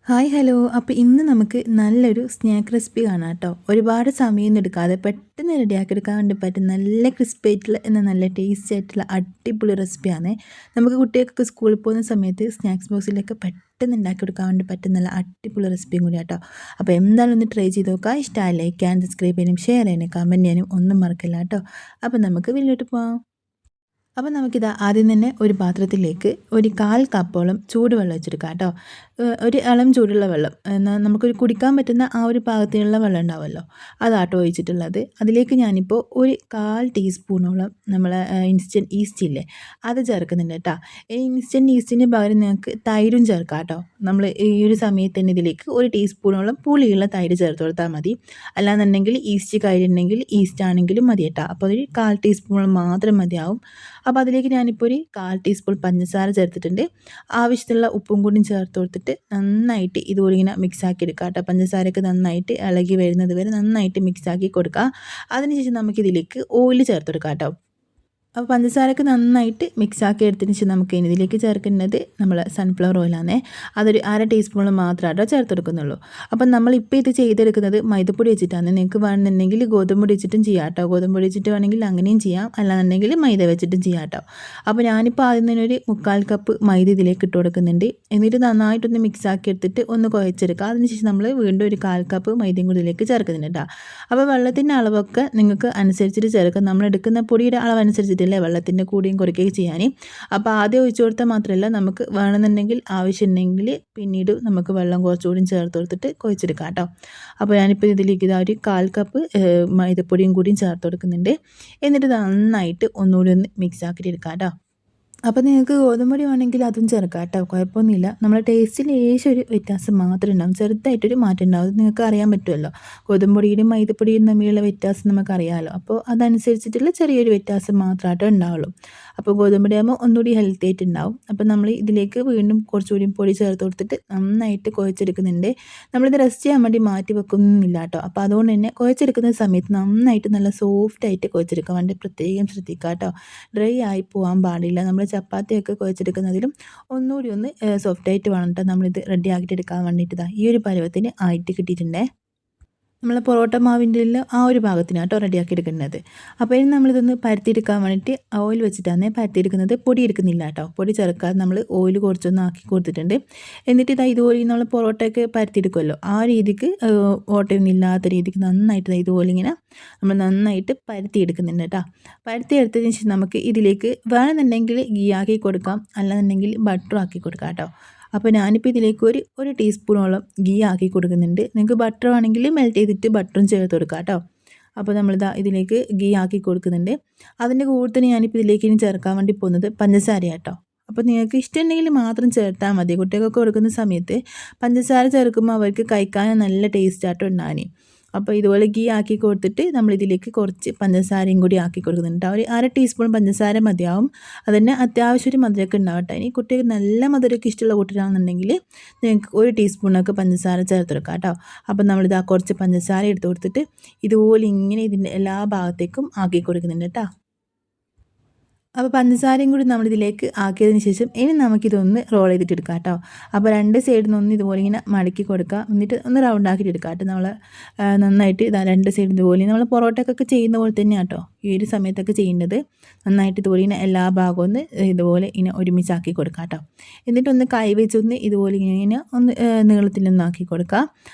Hi hello. അപ്പോൾ ഇന്ന് നമുക്ക് നല്ലൊരു സ്നാക്ക് റെസിപ്പി കാണാം കേട്ടോ. ഒരുപാട് സമയമൊന്നും എടുക്കാതെ പെട്ടെന്ന് റെഡിയാക്കി എടുക്കാൻ വേണ്ടി പറ്റും നല്ല ക്രിസ്പി ആയിട്ടുള്ള എന്നാൽ നല്ല ടേസ്റ്റി ആയിട്ടുള്ള അടിപൊളി റെസിപ്പിയാണ്. നമുക്ക് കുട്ടികൾക്ക് സ്കൂളിൽ പോകുന്ന സമയത്ത് സ്നാക്സ് ബോക്സിലൊക്കെ പെട്ടെന്ന് ഉണ്ടാക്കിയെടുക്കാൻ വേണ്ടി പറ്റും നല്ല അടിപൊളി റെസിപ്പിയും കൂടി കേട്ടോ. അപ്പോൾ എന്തായാലും ഒന്ന് ട്രൈ ചെയ്ത് നോക്കുക. ഇഷ്ടമായി ലൈക്ക് ചെയ്യാനും സബ്സ്ക്രൈബ് ചെയ്യാനും ഷെയർ ചെയ്യാനും കമൻറ്റ് ചെയ്യാനും ഒന്നും മറക്കില്ല കേട്ടോ. അപ്പോൾ നമുക്ക് വീട്ടിലോട്ട് പോകാം. അപ്പോൾ നമുക്കിത് ആദ്യം തന്നെ ഒരു പാത്രത്തിലേക്ക് ഒരു 1/4 കപ്പോളം ചൂടുവെള്ളം വെച്ചെടുക്കാം കേട്ടോ. ഒരു ഇളം ചൂടുള്ള വെള്ളം എന്നാൽ നമുക്കൊരു കുടിക്കാൻ പറ്റുന്ന ആ ഒരു പാകത്തിനുള്ള വെള്ളം ഉണ്ടാവുമല്ലോ, അതാട്ടോ ഒഴിച്ചിട്ടുള്ളത്. അതിലേക്ക് ഞാനിപ്പോൾ ഒരു 1/4 ടീസ്പൂണോളം നമ്മളെ ഇൻസ്റ്റൻറ്റ് ഈസ്റ്റ് ഇല്ലേ, അത് ചേർക്കുന്നുണ്ട് കേട്ടോ. ഈ ഇൻസ്റ്റൻറ്റ് ഈസ്റ്റിന് പകരം നിങ്ങൾക്ക് തൈരും ചേർക്കാം കേട്ടോ. നമ്മൾ ഈ ഒരു സമയത്ത് തന്നെ ഇതിലേക്ക് ഒരു ടീസ്പൂണോളം പുളിയുള്ള തൈര് ചേർത്ത് കൊടുത്താൽ മതി. അല്ലാന്നുണ്ടെങ്കിൽ ഈസ്റ്റ് കഴിഞ്ഞിട്ടുണ്ടെങ്കിൽ ഈസ്റ്റ് ആണെങ്കിലും മതി കേട്ടോ. അപ്പോൾ ഒരു 1/4 ടീസ്പൂൺ മാത്രം മതിയാവും. അപ്പോൾ അതിലേക്ക് ഞാനിപ്പോൾ ഒരു 1/4 ടീസ്പൂൺ പഞ്ചസാര ചേർത്തിട്ടുണ്ട്. ആവശ്യത്തിനുള്ള ഉപ്പും കൂടി ചേർത്ത് കൊടുത്തിട്ട് നന്നായിട്ട് ഇതുപോലെ ഇങ്ങനെ മിക്സാക്കി എടുക്കുക കേട്ടോ. പഞ്ചസാരയൊക്കെ നന്നായിട്ട് ഇളകി വരുന്നത് വരെ നന്നായിട്ട് മിക്സാക്കി കൊടുക്കുക. അതിനുശേഷം നമുക്കിതിലേക്ക് ഓയിൽ ചേർത്ത് കൊടുക്കാം കേട്ടോ. അപ്പോൾ പഞ്ചസാരയൊക്കെ നന്നായിട്ട് മിക്സാക്കി എടുത്തതിന് ശേഷം നമുക്ക് ഇനി ഇതിലേക്ക് ചേർക്കേണ്ടത് നമ്മൾ സൺഫ്ലവർ ഓയിലാണേ. അതൊരു 1/2 ടീസ്പൂൺ മാത്രമായിട്ടോ ചേർത്ത് കൊടുക്കുന്നുള്ളൂ. അപ്പം നമ്മളിപ്പോൾ ഇത് ചെയ്തെടുക്കുന്നത് മൈദപ്പൊടി വെച്ചിട്ടാണ്. നിങ്ങൾക്ക് വേണമെന്നുണ്ടെങ്കിൽ ഗോതമ്പ് പൊടി വെച്ചിട്ടും ചെയ്യാം കേട്ടോ. ഗോതമ്പ് പൊടി വെച്ചിട്ട് വേണമെങ്കിൽ അങ്ങനെയും ചെയ്യാം, അല്ലാന്നുണ്ടെങ്കിൽ മൈദ വെച്ചിട്ടും ചെയ്യാം കേട്ടോ. അപ്പോൾ ഞാനിപ്പോൾ ആദ്യം തന്നെ ഒരു 1/4 കപ്പ് മൈദ ഇതിലേക്ക് ഇട്ട് കൊടുക്കുന്നുണ്ട്. എന്നിട്ട് നന്നായിട്ടൊന്ന് മിക്സാക്കി എടുത്തിട്ട് ഒന്ന് കുഴച്ചെടുക്കുക. അതിനുശേഷം നമ്മൾ വീണ്ടും ഒരു 1/4 കപ്പ് മൈദയും കൂടി ഇതിലേക്ക് ചേർക്കുന്നുണ്ട് കേട്ടോ. അപ്പോൾ വെള്ളത്തിൻ്റെ അളവൊക്കെ നിങ്ങൾക്ക് അനുസരിച്ചിട്ട് ചേർക്കാം. നമ്മൾ എടുക്കുന്ന പൊടിയുടെ അളവനുസരിച്ചിട്ട് വെള്ളത്തിൻ്റെ കൂടിയും കുറയ്ക്കുകയും ചെയ്യാൻ. അപ്പോൾ ആദ്യം ഒഴിച്ചു കൊടുത്താൽ മാത്രമല്ല, നമുക്ക് വേണമെന്നുണ്ടെങ്കിൽ ആവശ്യമുണ്ടെങ്കിൽ പിന്നീട് നമുക്ക് വെള്ളം കുറച്ചുകൂടി ചേർത്ത് കൊടുത്തിട്ട് കുഴച്ചെടുക്കാം കേട്ടോ. അപ്പോൾ ഞാനിപ്പോൾ ഇതിലേക്ക് ഇതാ ഒരു 1/4 കപ്പ് മൈദപ്പൊടിയും കൂടിയും ചേർത്ത് കൊടുക്കുന്നുണ്ട്. എന്നിട്ട് നന്നായിട്ട് ഒന്നുകൂടി ഒന്ന് മിക്സ് ആക്കിയിട്ട് എടുക്കാം കേട്ടോ. അപ്പോൾ നിങ്ങൾക്ക് ഗോതമ്പ് പൊടി വേണമെങ്കിൽ അതും ചേർക്കാം കേട്ടോ, കുഴപ്പമൊന്നുമില്ല. നമ്മളെ ടേസ്റ്റിൽ ലേശം ഒരു വ്യത്യാസം മാത്രമേ ഉണ്ടാവും, ചെറുതായിട്ടൊരു മാറ്റം ഉണ്ടാവും. അത് നിങ്ങൾക്ക് അറിയാൻ പറ്റുമല്ലോ, ഗോതമ്പ് പൊടിയുടെയും മൈദപ്പൊടിയും തമ്മിലുള്ള വ്യത്യാസം നമുക്കറിയാമല്ലോ. അപ്പോൾ അതനുസരിച്ചിട്ടുള്ള ചെറിയൊരു വ്യത്യാസം മാത്രമായിട്ടേ ഉണ്ടാവുള്ളൂ. അപ്പോൾ ഗോതമ്പ് പൊടി ആകുമ്പോൾ ഒന്നുകൂടി ഹെൽത്തി ആയിട്ടുണ്ടാവും. അപ്പോൾ നമ്മൾ ഇതിലേക്ക് വീണ്ടും കുറച്ചുകൂടി പൊടി ചേർത്ത് കൊടുത്തിട്ട് നന്നായിട്ട് കുഴച്ചെടുക്കുന്നുണ്ട്. നമ്മളിത് റെസ്റ്റ് ചെയ്യാൻ വേണ്ടി മാറ്റി വെക്കുന്നില്ല കേട്ടോ. അപ്പോൾ അതുകൊണ്ട് തന്നെ കുഴച്ചെടുക്കുന്ന സമയത്ത് നന്നായിട്ട് നല്ല സോഫ്റ്റായിട്ട് കുഴച്ചെടുക്കാൻ വേണ്ടി പ്രത്യേകം ശ്രദ്ധിക്കുക കേട്ടോ. ഡ്രൈ ആയി പോകാൻ പാടില്ല. നമ്മൾ ചപ്പാത്തിയൊക്കെ കുഴച്ചെടുക്കുന്നതിലും ഒന്നുകൂടി ഒന്ന് സോഫ്റ്റായിട്ട് വേണം കേട്ടോ നമ്മളിത് റെഡി ആക്കിയിട്ട് എടുക്കാൻ വേണ്ടിയിട്ട്. ഈ ഒരു പരുവത്തിന് ആയിട്ട് കിട്ടിയിട്ടുണ്ടേ. നമ്മൾ പൊറോട്ട മാവിൻ്റെ ആ ഒരു ഭാഗത്തിനാണ് കേട്ടോ റെഡിയാക്കി എടുക്കുന്നത്. അപ്പോൾ ഇനി നമ്മളിതൊന്ന് പരത്തിയെടുക്കാൻ വേണ്ടിയിട്ട് ഓയിൽ വെച്ചിട്ടാണ് പരത്തിയെടുക്കുന്നത്. പൊടി എടുക്കുന്നില്ല കേട്ടോ. പൊടി ചേർക്കാതെ നമ്മൾ ഓയിൽ കുറച്ചൊന്ന് ആക്കി കൊടുത്തിട്ടുണ്ട്. എന്നിട്ട് ഇതുപോലെ നമ്മൾ പൊറോട്ടയൊക്കെ പരത്തിയെടുക്കുമല്ലോ, ആ രീതിക്ക് ഓട്ടയൊന്നും ഇല്ലാത്ത രീതിക്ക് നന്നായിട്ട് ഇതുപോലെ ഇങ്ങനെ നമ്മൾ നന്നായിട്ട് പരത്തിയെടുക്കുന്നുണ്ട് കേട്ടോ. പരത്തിയെടുത്തതിന് ശേഷം നമുക്ക് ഇതിലേക്ക് വേണമെന്നുണ്ടെങ്കിൽ ഗീ ആക്കി കൊടുക്കാം, അല്ലാന്നുണ്ടെങ്കിൽ ബട്ടർ ആക്കി കൊടുക്കാം കേട്ടോ. അപ്പോൾ ഞാനിപ്പോൾ ഇതിലേക്ക് ഒരു ടീസ്പൂണോളം ഗീ ആക്കി കൊടുക്കുന്നുണ്ട്. നിങ്ങൾക്ക് ബട്ടർ ആണെങ്കിൽ മെൽറ്റ് ചെയ്തിട്ട് ബട്ടറും ചേർത്ത് കൊടുക്കാം കേട്ടോ. അപ്പോൾ നമ്മളിതാ ഇതിലേക്ക് ഗീ ആക്കി കൊടുക്കുന്നുണ്ട്. അതിൻ്റെ കൂടെ തന്നെ ഞാനിപ്പോൾ ഇതിലേക്ക് ഇനി ചേർക്കാൻ വേണ്ടി പോകുന്നത് പഞ്ചസാര കേട്ടോ. അപ്പോൾ നിങ്ങൾക്ക് ഇഷ്ടമുണ്ടെങ്കിൽ മാത്രം ചേർത്താൽ മതി. കുട്ടികൾക്കൊക്കെ കൊടുക്കുന്ന സമയത്ത് പഞ്ചസാര ചേർക്കുമ്പോൾ അവർക്ക് കഴിക്കാൻ നല്ല ടേസ്റ്റ് ആട്ടോ ഉണ്ടാകാൻ. അപ്പോൾ ഇതുപോലെ ഗീ ആക്കി കൊടുത്തിട്ട് നമ്മളിതിലേക്ക് കുറച്ച് പഞ്ചസാരയും കൂടി ആക്കി കൊടുക്കുന്നുണ്ട്. ഒരു 1/2 ടീസ്പൂൺ പഞ്ചസാര മതിയാവും. അതുതന്നെ അത്യാവശ്യം ഒരു മധുരമൊക്കെ ഉണ്ടാവട്ടെ. ഇനി കുട്ടികൾക്ക് നല്ല മധുരമൊക്കെ ഇഷ്ടമുള്ള കുട്ടികളാണെന്നുണ്ടെങ്കിൽ നിങ്ങൾക്ക് 1 ടീസ്പൂണൊക്കെ പഞ്ചസാര ചേർത്ത് കൊടുക്കാം കേട്ടോ. അപ്പോൾ നമ്മളിതാ കുറച്ച് പഞ്ചസാര എടുത്ത് കൊടുത്തിട്ട് ഇതുപോലെ ഇങ്ങനെ ഇതിൻ്റെ എല്ലാ ഭാഗത്തേക്കും ആക്കി കൊടുക്കുന്നുണ്ട് കേട്ടോ. അപ്പോൾ പഞ്ചസാരയും കൂടി നമ്മളിതിലേക്ക് ആക്കിയതിന് ശേഷം ഇനി നമുക്കിതൊന്ന് റോൾ ചെയ്തിട്ട് എടുക്കാം കേട്ടോ. അപ്പോൾ രണ്ട് സൈഡിൽ നിന്ന് ഇതുപോലെ ഇങ്ങനെ മടക്കി കൊടുക്കുക. എന്നിട്ട് ഒന്ന് റൗണ്ട് ആക്കിയിട്ട് എടുക്കാം കേട്ടോ. നമ്മൾ നന്നായിട്ട് ഇതാ രണ്ട് സൈഡിൽ ഇതുപോലെ നമ്മൾ പൊറോട്ടക്കൊക്കെ ചെയ്യുന്ന പോലെ തന്നെയാണ് കേട്ടോ ഈ ഒരു സമയത്തൊക്കെ ചെയ്യേണ്ടത്. നന്നായിട്ട് ഇതുപോലെ ഇങ്ങനെ എല്ലാ ഭാഗവും ഒന്ന് ഇതുപോലെ ഇങ്ങനെ ഒരുമിച്ചാക്കി കൊടുക്കാം കേട്ടോ. എന്നിട്ടൊന്ന് കൈ വെച്ചൊന്ന് ഇതുപോലെ ഇങ്ങനെ ഒന്ന് നീളത്തിലൊന്നാക്കി കൊടുക്കുക.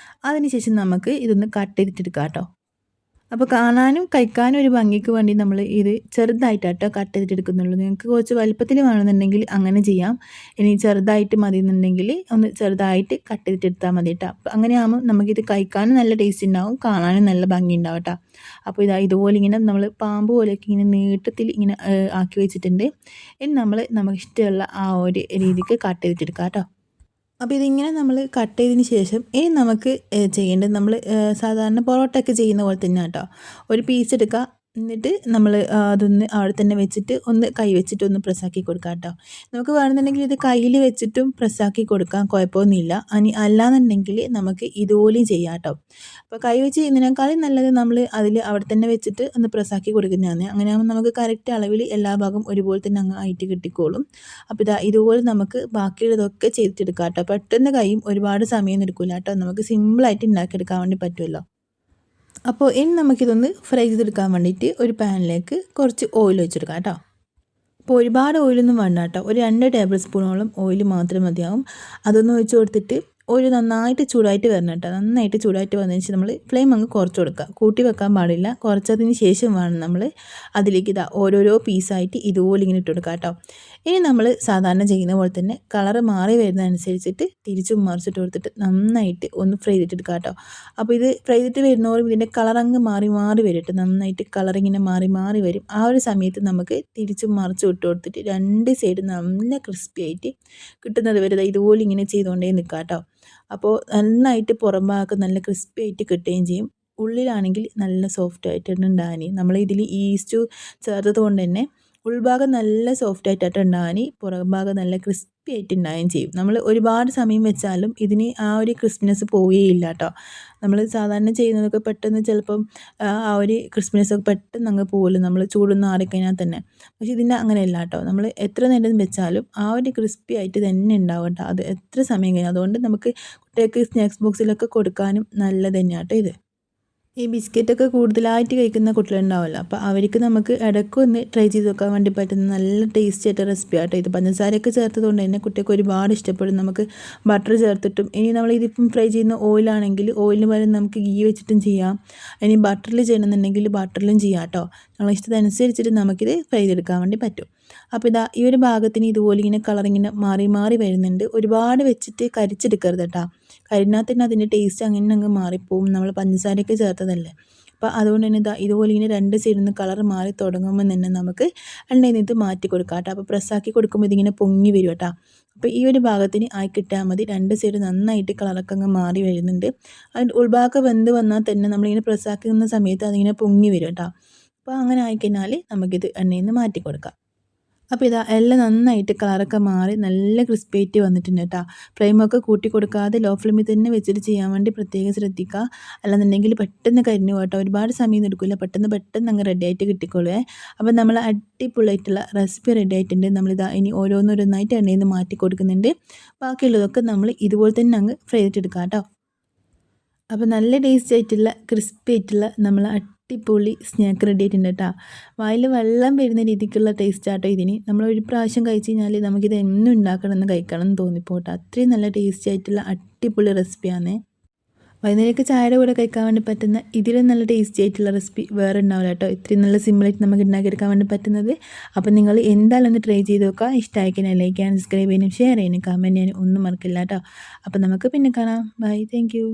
അതിനുശേഷം നമുക്ക് ഇതൊന്ന് കട്ട് ചെയ്തിട്ടെടുക്കാം കേട്ടോ. അപ്പോൾ കാണാനും കഴിക്കാനും ഒരു ഭംഗിക്ക് വേണ്ടി നമ്മൾ ഇത് ചെറുതായിട്ടാട്ടോ കട്ട് ചെയ്തിട്ട് എടുക്കുന്നുള്ളൂ. നിങ്ങൾക്ക് കുറച്ച് വലുപ്പത്തിൽ വേണമെന്നുണ്ടെങ്കിൽ അങ്ങനെ ചെയ്യാം. ഇനി ചെറുതായിട്ട് മതി എന്നുണ്ടെങ്കിൽ ഒന്ന് ചെറുതായിട്ട് കട്ട് ചെയ്തിട്ട് എടുത്താൽ മതി കേട്ടോ. അപ്പോൾ അങ്ങനെയാകുമ്പോൾ നമുക്കിത് കഴിക്കാനും നല്ല ടേസ്റ്റ് ഉണ്ടാവും, കാണാനും നല്ല ഭംഗി ഉണ്ടാവും കേട്ടോ. അപ്പോൾ ഇതുപോലെ ഇങ്ങനെ നമ്മൾ പാമ്പ് പോലെയൊക്കെ ഇങ്ങനെ നീട്ടത്തിൽ ഇങ്ങനെ ആക്കി വെച്ചിട്ടുണ്ട്. ഇനി നമുക്ക് ഇഷ്ടമുള്ള ആ ഒരു രീതിക്ക് കട്ട് ചെയ്തിട്ടെടുക്കാം കേട്ടോ. അപ്പോൾ ഇതിങ്ങനെ നമ്മൾ കട്ട് ചെയ്തതിന് ശേഷം ഇനി നമുക്ക് ചെയ്യേണ്ടത് നമ്മൾ സാധാരണ പൊറോട്ടയൊക്കെ ചെയ്യുന്ന പോലെ തന്നെ കേട്ടോ. ഒരു പീസ് എടുക്കുക, എന്നിട്ട് നമ്മൾ അതൊന്ന് അവിടെ തന്നെ വെച്ചിട്ട് ഒന്ന് കൈ വെച്ചിട്ട് ഒന്ന് പ്രസ്സാക്കി കൊടുക്കാം കേട്ടോ. നമുക്ക് വേണമെന്നുണ്ടെങ്കിൽ ഇത് കയ്യിൽ വെച്ചിട്ടും പ്രസ്സാക്കി കൊടുക്കാം, കുഴപ്പമൊന്നുമില്ല. അല്ലാന്നുണ്ടെങ്കിൽ നമുക്ക് ഇതുപോലെയും ചെയ്യാം കേട്ടോ. അപ്പോൾ കൈ വെച്ച് ചെയ്യുന്നതിനേക്കാളും നല്ലത് നമ്മൾ അവിടെ തന്നെ വെച്ചിട്ട് ഒന്ന് പ്രസ്സാക്കി കൊടുക്കുന്നതാണ്. അങ്ങനെ ആകുമ്പോൾ നമുക്ക് കറക്റ്റ് അളവിൽ എല്ലാ ഭാഗം ഒരുപോലെ തന്നെ അങ്ങ് ആയിട്ട് കിട്ടിക്കോളും. അപ്പോൾ ഇതുപോലെ നമുക്ക് ബാക്കിയുള്ളതൊക്കെ ചെയ്തിട്ടെടുക്കാം കേട്ടോ. പെട്ടെന്ന് കൈയും ഒരുപാട് സമയം എടുക്കില്ല കേട്ടോ. നമുക്ക് സിമ്പിളായിട്ട് ഉണ്ടാക്കിയെടുക്കാൻ വേണ്ടി പറ്റുമല്ലോ. അപ്പോൾ ഇനി നമുക്കിതൊന്ന് ഫ്രൈ ചെയ്തെടുക്കാൻ വേണ്ടിയിട്ട് ഒരു പാനിലേക്ക് കുറച്ച് ഓയിൽ വെച്ചെടുക്കാം കേട്ടോ. അപ്പോൾ ഒരുപാട് ഓയിലൊന്നും വേണ്ട കേട്ടോ. ഒരു 2 ടേബിൾ സ്പൂണോളം ഓയിൽ മാത്രം മതിയാവും. അതൊന്ന് ഒഴിച്ച് കൊടുത്തിട്ട് ഓയിൽ നന്നായിട്ട് ചൂടായിട്ട് വരണം കേട്ടോ. നന്നായിട്ട് ചൂടായിട്ട് വന്നതിന് ശേഷം നമ്മൾ ഫ്ലെയിം അങ്ങ് കുറച്ച് കൊടുക്കുക. കൂട്ടി വെക്കാൻ പാടില്ല. കുറച്ചതിന് ശേഷം വേണം നമ്മൾ അതിലേക്ക് ഓരോരോ പീസായിട്ട് ഇതുപോലെ ഇങ്ങനെ ഇട്ട് കൊടുക്കുക കേട്ടോ. ഇനി നമ്മൾ സാധാരണ ചെയ്യുന്ന പോലെ തന്നെ കളറ് മാറി വരുന്നതനുസരിച്ചിട്ട് തിരിച്ചും മറിച്ചിട്ട് കൊടുത്തിട്ട് നന്നായിട്ട് ഒന്ന് ഫ്രൈ ചെയ്തിട്ടെടുക്കുക കേട്ടോ. അപ്പോൾ ഇത് ഫ്രൈ ചെയ്തിട്ട് വരുന്നതോറും ഇതിൻ്റെ കളറങ്ങ് മാറി മാറി വരും കേട്ടോ. നന്നായിട്ട് കളറിങ്ങനെ മാറി മാറി വരും. ആ ഒരു സമയത്ത് നമുക്ക് തിരിച്ചും മറിച്ചും ഇട്ട് കൊടുത്തിട്ട് 2 സൈഡ് നല്ല ക്രിസ്പി ആയിട്ട് കിട്ടുന്നത് വരെ ഇതുപോലെ ഇങ്ങനെ ചെയ്തുകൊണ്ടേ നിൽക്കുക കേട്ടോ. അപ്പോൾ നന്നായിട്ട് പുറം ഭാഗം നല്ല ക്രിസ്പി ആയിട്ട് കിട്ടുകയും ചെയ്യും. ഉള്ളിലാണെങ്കിൽ നല്ല സോഫ്റ്റ് ആയിട്ടാണ് ഉണ്ടാകാൻ. നമ്മൾ ഇതിൽ ഈസ്റ്റ് ചേർത്തത് കൊണ്ട് തന്നെ ഉൾഭാഗം നല്ല സോഫ്റ്റ് ആയിട്ടാണ് ഉണ്ടാകാൻ, പുറം ഭാഗം നല്ല ക്രിസ്പി ആയിട്ട് ഉണ്ടാകുകയും ചെയ്യും. നമ്മൾ ഒരുപാട് സമയം വെച്ചാലും ഇതിന് ആ ഒരു ക്രിസ്പിനെസ് പോവുകയില്ല കേട്ടോ. നമ്മൾ സാധാരണ ചെയ്യുന്നതൊക്കെ പെട്ടെന്ന് ചിലപ്പം ആ ഒരു ക്രിസ്പിനെസ് ഒക്കെ പെട്ടെന്ന് അങ്ങ് പോകുമല്ലോ, നമ്മൾ ചൂടൊന്നും ആറിക്കഴിഞ്ഞാൽ തന്നെ. പക്ഷേ ഇതിൻ്റെ അങ്ങനെയല്ല കേട്ടോ. നമ്മൾ എത്ര നേരം വെച്ചാലും ആ ഒരു ക്രിസ്പി ആയിട്ട് തന്നെ ഉണ്ടാവും കേട്ടോ. അത് എത്ര സമയം കഴിഞ്ഞാൽ. അതുകൊണ്ട് നമുക്ക് കുട്ടികൾക്ക് സ്നാക്സ് ബോക്സിലൊക്കെ കൊടുക്കാനും നല്ലത് തന്നെയാണ് കേട്ടോ ഇത്. ഈ ബിസ്ക്കറ്റൊക്കെ കൂടുതലായിട്ട് കഴിക്കുന്ന കുട്ടികളുണ്ടാവുമല്ലോ, അപ്പോൾ അവർക്ക് നമുക്ക് ഇടയ്ക്കൊന്ന് ട്രൈ ചെയ്ത് നോക്കാൻ വേണ്ടി പറ്റുന്ന നല്ല ടേസ്റ്റി ആയിട്ട് റെസിപ്പി ആട്ടോ ഇത്. പഞ്ചസാരയൊക്കെ ചേർത്തതുകൊണ്ട് തന്നെ കുട്ടികൾക്ക് ഒരുപാട് ഇഷ്ടപ്പെടും. നമുക്ക് ബട്ടർ ചേർത്തിട്ടും, ഇനി നമ്മൾ ഇതിപ്പം ഫ്രൈ ചെയ്യുന്ന ഓയിലാണെങ്കിൽ ഓയിലിന് പകരം നമുക്ക് ഗീ വെച്ചിട്ടും ചെയ്യാം. ഇനി ബട്ടറിൽ ചെയ്യണമെന്നുണ്ടെങ്കിൽ ബട്ടറിലും ചെയ്യാം കേട്ടോ. നമ്മളെ ഇഷ്ടത്തിനനുസരിച്ചിട്ട് നമുക്കിത് ഫ്രൈ ചെയ്തെടുക്കാൻ വേണ്ടി പറ്റും. അപ്പോൾ ഈ ഒരു ഭാഗത്തിന് ഇതുപോലെ ഇങ്ങനെ കളറിങ്ങനെ മാറി മാറി വരുന്നുണ്ട്. ഒരുപാട് വെച്ചിട്ട് കരിച്ചെടുക്കരുത് കേട്ടോ. കരിഞ്ഞാൽ തന്നെ അതിൻ്റെ ടേസ്റ്റ് അങ്ങനെ അങ്ങ് മാറിപ്പോവും. നമ്മൾ പഞ്ചസാരയൊക്കെ ചേർത്തതല്ലേ. അപ്പോൾ അതുകൊണ്ട് തന്നെ ഇതുപോലെ ഇങ്ങനെ 2 സൈഡിൽ നിന്ന് കളർ മാറി തുടങ്ങുമ്പോൾ തന്നെ നമുക്ക് എണ്ണയിൽ നിന്ന് മാറ്റി കൊടുക്കാം കേട്ടോ. അപ്പോൾ പ്രസ്സാക്കി കൊടുക്കുമ്പോൾ ഇതിങ്ങനെ പൊങ്ങി വരും കേട്ടോ. അപ്പോൾ ഈ ഒരു ഭാഗത്തിന് ആയി കിട്ടിയാൽ മതി. 2 സൈഡ് നന്നായിട്ട് കളറൊക്കെ അങ്ങ് മാറി വരുന്നുണ്ട്. അതിൻ്റെ ഉൾഭാഗം വെന്ത് വന്നാൽ തന്നെ നമ്മളിങ്ങനെ പ്രസ്സാക്കുന്ന സമയത്ത് അതിങ്ങനെ പൊങ്ങി വരും കേട്ടോ. അപ്പോൾ അങ്ങനെ ആയിക്കഴിഞ്ഞാൽ നമുക്കിത് എണ്ണയിൽ നിന്ന് മാറ്റി കൊടുക്കാം. അപ്പോൾ എല്ലാം നന്നായിട്ട് കളറൊക്കെ മാറി നല്ല ക്രിസ്പി ആയിട്ട് വന്നിട്ടുണ്ട് കേട്ടോ. ഫ്ലെയിമൊക്കെ കൂട്ടി കൊടുക്കാതെ ലോ ഫ്ലെയിമിൽ തന്നെ വെച്ചിട്ട് ചെയ്യാൻ വേണ്ടി പ്രത്യേകം ശ്രദ്ധിക്കുക. അല്ലെന്നുണ്ടെങ്കിൽ പെട്ടെന്ന് കരിഞ്ഞു പോകട്ടോ. ഒരുപാട് സമയം എടുക്കില്ല, പെട്ടെന്ന് അങ്ങ് റെഡി ആയിട്ട് കിട്ടിക്കോളേ. അപ്പോൾ നമ്മൾ അടിപൊളിയായിട്ടുള്ള റെസിപ്പി റെഡി ആയിട്ടുണ്ട്. ഇനി ഓരോന്നോരോന്നായിട്ട് എണ്ണയിൽ നിന്ന് മാറ്റി കൊടുക്കുന്നുണ്ട്. ബാക്കിയുള്ളതൊക്കെ നമ്മൾ ഇതുപോലെ തന്നെ അങ്ങ് ഫ്രൈ ചെയ്തിട്ടെടുക്കാം കേട്ടോ. അപ്പോൾ നല്ല ടേസ്റ്റ് ആയിട്ടുള്ള ക്രിസ്പി ആയിട്ടുള്ള നമ്മൾ അടിപൊളി സ്നാക്ക് റെഡി ആയിട്ടുണ്ട് കേട്ടോ. വായിൽ വെള്ളം വരുന്ന രീതിക്കുള്ള ടേസ്റ്റ് ആട്ടോ ഇതിന്. നമ്മൾ ഒരു പ്രാവശ്യം കഴിച്ച് കഴിഞ്ഞാൽ നമുക്കിത് എന്നും ഉണ്ടാക്കണമെന്ന് കഴിക്കണം എന്ന് തോന്നിപ്പോട്ടെ. അത്രയും നല്ല ടേസ്റ്റി ആയിട്ടുള്ള അടിപൊളി റെസിപ്പിയാണ്. വൈകുന്നേരമൊക്കെ ചായയുടെ കൂടെ കഴിക്കാൻ വേണ്ടി പറ്റുന്ന ഇതിലും നല്ല ടേസ്റ്റി ആയിട്ടുള്ള റെസിപ്പി വേറെ ഉണ്ടാവില്ല കേട്ടോ. ഇത്രയും നല്ല സിമ്പിളായിട്ട് നമുക്ക് ഉണ്ടാക്കിയെടുക്കാൻ വേണ്ടി പറ്റുന്നത്. അപ്പോൾ നിങ്ങൾ എന്തായാലും ഒന്ന് ട്രൈ ചെയ്ത് നോക്കുക. ഇഷ്ടമായിക്കാൻ ലൈക്ക് ചെയ്യാനും സബ്സ്ക്രൈബ് ചെയ്യാനും ഷെയർ ചെയ്യാനും കമൻറ്റ് ചെയ്യാനും ഒന്നും മറക്കില്ല കേട്ടോ. അപ്പോൾ നമുക്ക് പിന്നെ കാണാം. Bye, thank U.